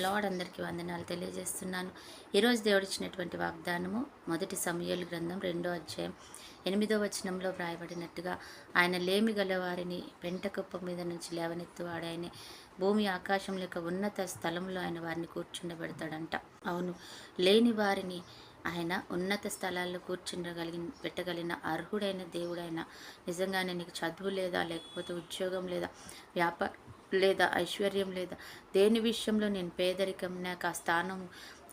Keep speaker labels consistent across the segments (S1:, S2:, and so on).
S1: Lord అందరికీ వందనాలు తెలియజేస్తున్నాను. ఈరోజు దేవుడిచ్చినటువంటి వాగ్దానము మొదటి సమూయేలు గ్రంథం 2వ అధ్యాయం 8వ వచనంలో వ్రాయబడినట్టుగా, ఆయన లేమి గల వారిని పెంటకుప్ప మీద నుంచి లేవనెత్తువాడు ఆయనే. భూమి ఆకాశం లేక ఉన్నత స్థలంలో ఆయన వారిని కూర్చుండబెడతాడంట. అవును, లేని వారిని ఆయన ఉన్నత స్థలాల్లో పెట్టగలిగిన అర్హుడైన దేవుడైన. నిజంగానే నీకు చదువు లేదా, లేకపోతే ఉద్యోగం లేదా, వ్యాపారం లేదా, ఐశ్వర్యం లేదా, దేని విషయంలో నేను పేదరికం, నాకు ఆ స్థానం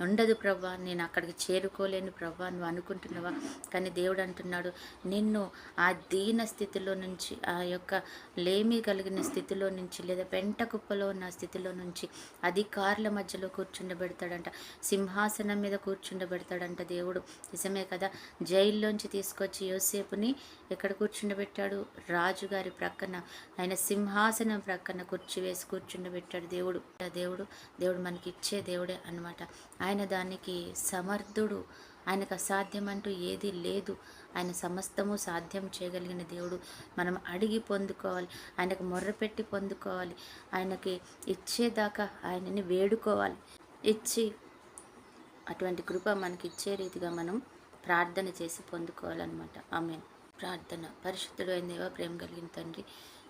S1: ఉండదు ప్రవ్వా, నేను అక్కడికి చేరుకోలేను ప్రవ్వా నువ్వు అనుకుంటున్నావా? కానీ దేవుడు అంటున్నాడు, నిన్ను ఆ దీన స్థితిలో నుంచి, ఆ యొక్క లేమి కలిగిన స్థితిలో నుంచి, లేదా పెంట కుప్పలో ఉన్న స్థితిలో నుంచి అధికారుల మధ్యలో కూర్చుండబెడతాడంట. సింహాసనం మీద కూర్చుండబెడతాడంట దేవుడు. నిజమే కదా? జైల్లోంచి తీసుకొచ్చి యోసేపుని ఎక్కడ కూర్చుండబెట్టాడు? రాజుగారి ప్రక్కన, ఆయన సింహాసనం ప్రక్కన కుర్చీ వేసి కూర్చుండబెట్టాడు దేవుడు. దేవుడు మనకి ఇచ్చే దేవుడే అన్నమాట. ఆయన దానికి సమర్థుడు. ఆయనకు అసాధ్యం అంటూ ఏది లేదు. ఆయన సమస్తము సాధ్యం చేయగలిగిన దేవుడు. మనం అడిగి పొందుకోవాలి, ఆయనకు మొర్రపెట్టి పొందుకోవాలి, ఆయనకి ఇచ్చేదాకా ఆయనని వేడుకోవాలి. ఇచ్చి అటువంటి కృప మనకి ఇచ్చే రీతిగా మనం ప్రార్థన చేసి పొందుకోవాలన్నమాట. ఆమేన్. ప్రార్థన. పరిశుద్ధుడు అయిన దేవా, ప్రేమ కలిగిన తండ్రి,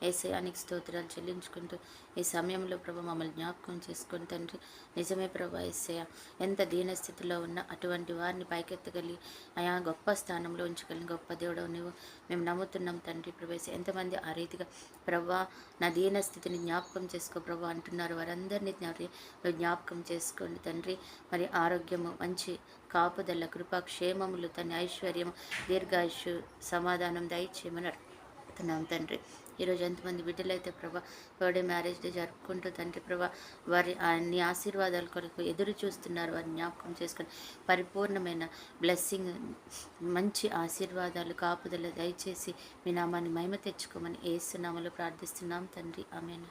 S1: యేసయ్యానికి స్తోత్రాలు చెల్లించుకుంటూ ఈ సమయంలో ప్రభు మమ్మల్ని జ్ఞాపకం చేసుకుని తండ్రి, నిజమే ప్రభు యేసయ్య, ఎంత దీనస్థితిలో ఉన్నా అటువంటి వారిని పైకెత్తగలిగి ఆయా గొప్ప స్థానంలో ఉంచగలిగిన గొప్ప దేవుడు నువ్వు. మేము నమ్ముతున్నాం తండ్రి ప్రభు యేసయ్య. ఎంతమంది ఆ రీతిగా ప్రభా నా దీనస్థితిని జ్ఞాపకం చేసుకో ప్రభు అంటున్నారు, వారందరినీ నువ్వు జ్ఞాపకం చేసుకోండి తండ్రి. మరి ఆరోగ్యము, మంచి కాపుదల, కృపాక్షేమములు, తన ఐశ్వర్యము, దీర్ఘాయుషు, సమాధానం దయచేయమని అడుగుతున్నాం తండ్రి. ఈరోజు ఎంతమంది బిడ్డలైతే ప్రభా బర్త్డే, మ్యారేజ్ డే జరుపుకుంటూ తండ్రి ప్రభా వారి అన్ని ఆశీర్వాదాల కొరకు ఎదురు చూస్తున్నారు, వారిని జ్ఞాపకం చేసుకొని పరిపూర్ణమైన బ్లెస్సింగ్, మంచి ఆశీర్వాదాలు, కాపుదల దయచేసి మీ నామాన్ని మహిమ తెచ్చుకోమని యేసు నామములో ప్రార్థిస్తున్నాం తండ్రి. ఆమేన్.